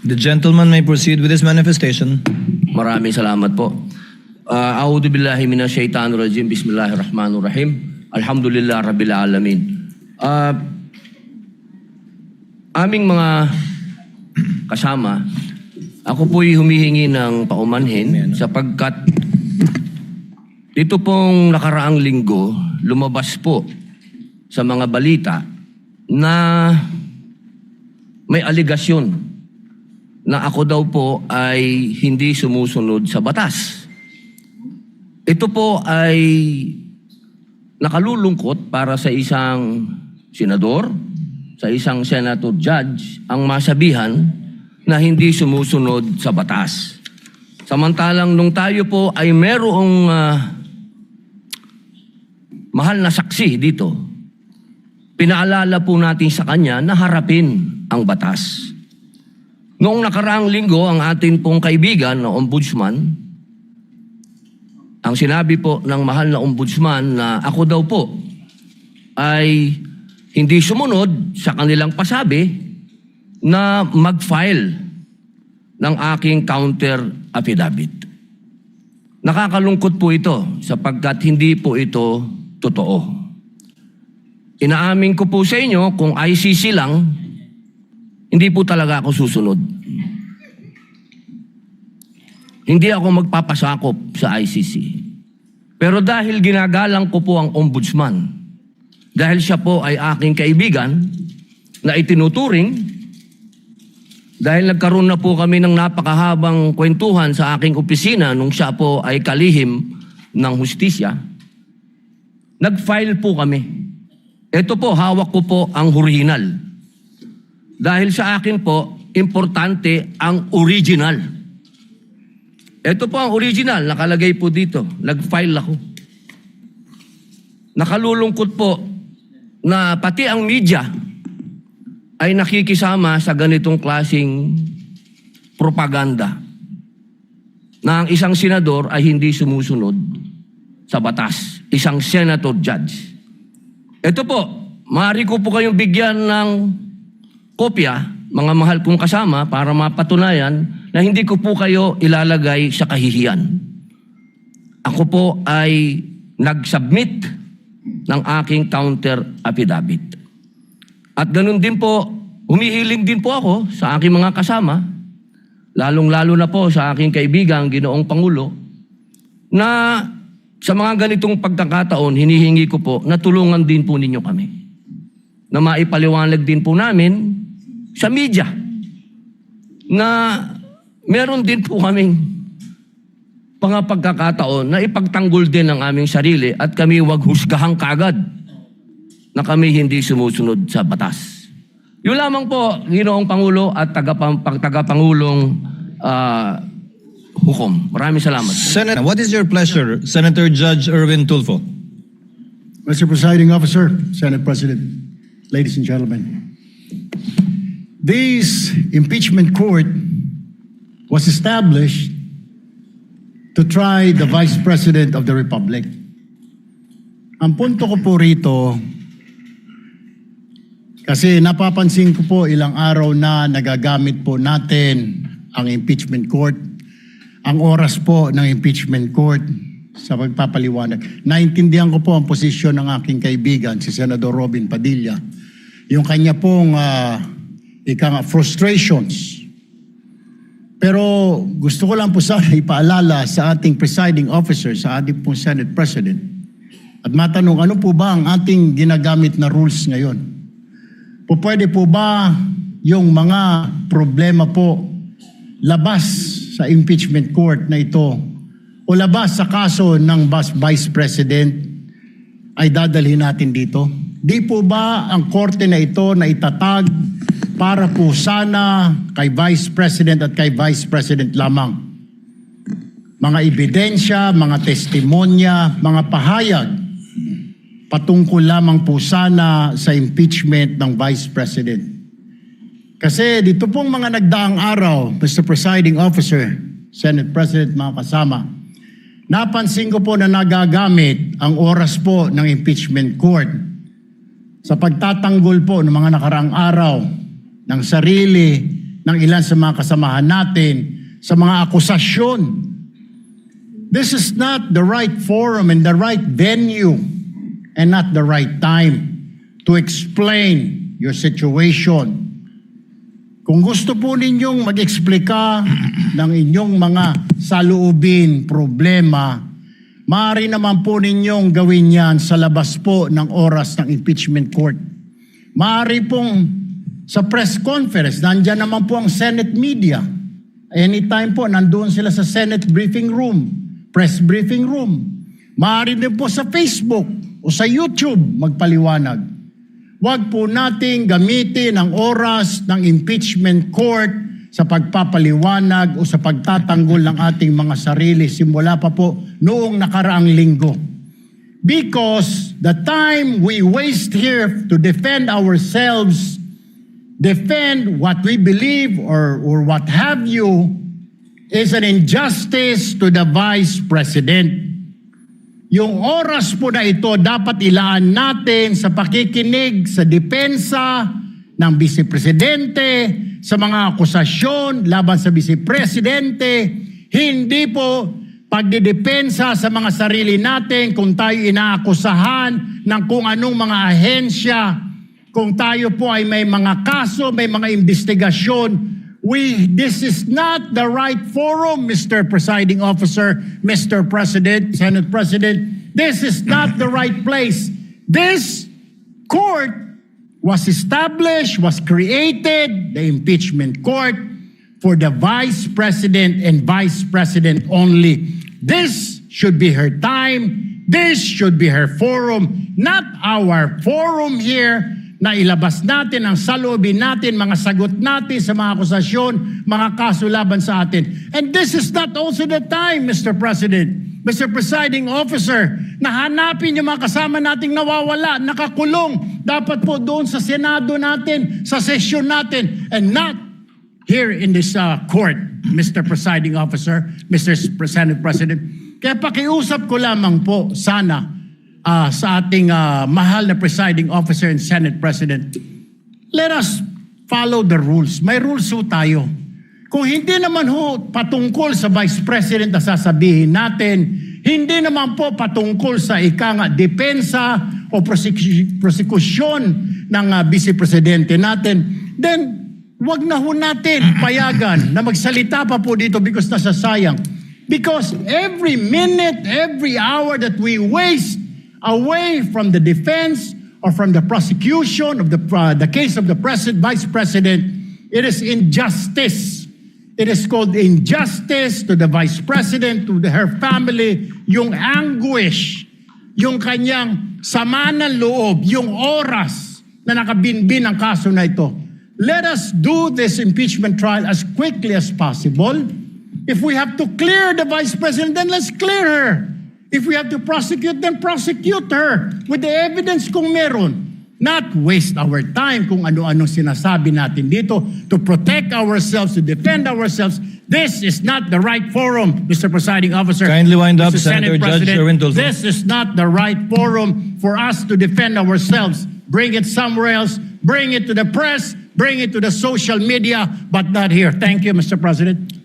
The gentleman may proceed with his manifestation. Maraming salamat po. A'udhu billahi minash shaitanir rajim. Bismillahirrahmanirrahim. Alhamdulillah rabbil alamin. Aming mga kasama, ako po'y humihingi ng paumanhin sapagkat dito pong nakaraang linggo, lumabas po sa mga balita na may aligasyon na ako daw po ay hindi sumusunod sa batas. Ito po ay nakalulungkot para sa isang senador, sa isang senator judge, ang masabihan na hindi sumusunod sa batas. Samantalang nung tayo po ay merong mahal na saksi dito, pinaalala po natin sa kanya na harapin ang batas. Noong nakaraang linggo, ang atin pong kaibigan na ombudsman, ang sinabi po ng mahal na ombudsman na ako daw po ay hindi sumunod sa kanilang pasabi na mag-file ng aking counter affidavit. Nakakalungkot po ito sapagkat hindi po ito totoo. Inaamin ko po sa inyo kung ICC lang, hindi po talaga ako susunod. Hindi ako magpapasakop sa ICC. Pero dahil ginagalang ko po ang ombudsman, dahil siya po ay aking kaibigan na itinuturing, dahil nagkaroon na po kami ng napakahabang kwentuhan sa aking opisina nung siya po ay kalihim ng hustisya, nag-file po kami. Ito po, hawak ko po ang original. Dahil sa akin po, importante ang original. Ito po ang original, nakalagay po dito. Nag-file ako. Nakalulungkot po na pati ang media ay nakikisama sa ganitong klaseng propaganda na ang isang senador ay hindi sumusunod sa batas. Isang senator judge. Ito po, maaari ko po kayong bigyan ng kopya, mga mahal kong kasama, para mapatunayan na hindi ko po kayo ilalagay sa kahihiyan. Ako po ay nag-submit ng aking counter affidavit. At ganun din po, humihiling din po ako sa aking mga kasama, lalong-lalo na po sa aking kaibigan, Ginoong Pangulo, na sa mga ganitong pagkakataon, hinihingi ko po na tulungan din po ninyo kami. Na maipaliwanag din po namin sa media na meron din po kaming mga pagkakataon na ipagtanggol din ang aming sarili at kami wag husgahang kagad na kami hindi sumusunod sa batas. Yun lamang po, Ginoong Pangulo at tagapangulong hukom. Maraming salamat. Senator, what is your pleasure, Senator Judge Erwin Tulfo? Mr. Presiding Officer, Senate President, ladies and gentlemen, this impeachment court was established to try the Vice President of the Republic. Ang punto ko po rito, kasi napapansin ko po ilang araw na nagagamit po natin ang impeachment court, ang oras po ng impeachment court sa pagpapaliwanag. Naintindihan ko po ang posisyon ng aking kaibigan, si Senador Robin Padilla, yung kanya pong frustrations. Pero gusto ko lang po sana ipaalala sa ating presiding officer, sa ating pong Senate President, at matanong, ano po ba ang ating ginagamit na rules ngayon? Pwede po ba yung mga problema po labas sa impeachment court na ito o labas sa kaso ng Vice President ay dadalhin natin dito? Di po ba ang korte na ito na itatag para po sana kay Vice President at kay Vice President lamang? Mga ebidensya, mga testimonya, mga pahayag patungkol lamang po sana sa impeachment ng Vice President. Kasi dito pong mga nagdaang araw, Mr. Presiding Officer, Senate President, mga kasama, napansin ko po na nagagamit ang oras po ng impeachment court sa pagtatanggol po ng mga nakaraang araw ng sarili ng ilan sa mga kasamahan natin sa mga akusasyon. This is not the right forum and the right venue and not the right time to explain your situation. Kung gusto po ninyong mag-eksplika ng inyong mga saloobin, problema, maaari naman po ninyong gawin yan sa labas po ng oras ng impeachment court. Maaari pong sa press conference, nandyan naman po ang Senate media. Anytime po, nandoon sila sa Senate briefing room, press briefing room. Maaari din po sa Facebook o sa YouTube magpaliwanag. Huwag po nating gamitin ang oras ng impeachment court sa pagpapaliwanag o sa pagtatanggol ng ating mga sarili simula pa po noong nakaraang linggo. Because the time we waste here to defend ourselves, defend what we believe or what have you, is an injustice to the Vice President. Yung oras po na ito dapat ilaan natin sa pakikinig sa depensa ng Vice Presidente, sa mga akusasyon laban sa Vice Presidente, hindi po pagdidepensa sa mga sarili natin kung tayo inaakusahan ng kung anong mga ahensya, kung tayo po ay may mga kaso, may mga investigasyon. This is not the right forum, Mr. Presiding Officer, Mr. President, Senate President. This is not the right place. This court was established, was created, the impeachment court, for the Vice President and Vice President only. This should be her time. This should be her forum, not our forum here, na ilabas natin ang saloobin natin, mga sagot natin sa mga akusasyon, mga kaso laban sa atin. And this is not also the time, Mr. President, Mr. Presiding Officer, na hanapin yung mga kasama nating nawawala, nakakulong, dapat po doon sa Senado natin, sa sesyon natin, and not here in this court, Mr. Presiding Officer, Mr. Senate President. Kaya pakiusap ko lamang po sana sa ating mahal na Presiding Officer and Senate President, let us follow the rules. May rules ho tayo. Kung hindi naman ho patungkol sa Vice President na sasabihin natin, hindi naman po patungkol sa depensa o prosekusyon ng Vice Presidente natin, then wag na ho natin payagan na magsalita pa po dito because nasasayang. Because every minute, every hour that we waste away from the defense or from the prosecution of the case of the Vice President, it is injustice. It is called injustice to the Vice President, to her family, yung anguish, yung kanyang sama ng loob, yung oras na nakabinbin ang kaso na ito. Let us do this impeachment trial as quickly as possible. If we have to clear the Vice President, then let's clear her. If we have to prosecute, then prosecute her with the evidence kung meron. Not waste our time kung ano-ano sinasabi natin dito to protect ourselves, to defend ourselves. This is not the right forum, Mr. Presiding Officer. Kindly wind up, Mr. Senator Senate Judge President. Erwin Tulfo. This is not the right forum for us to defend ourselves. Bring it somewhere else. Bring it to the press. Bring it to the social media, but not here. Thank you, Mr. President.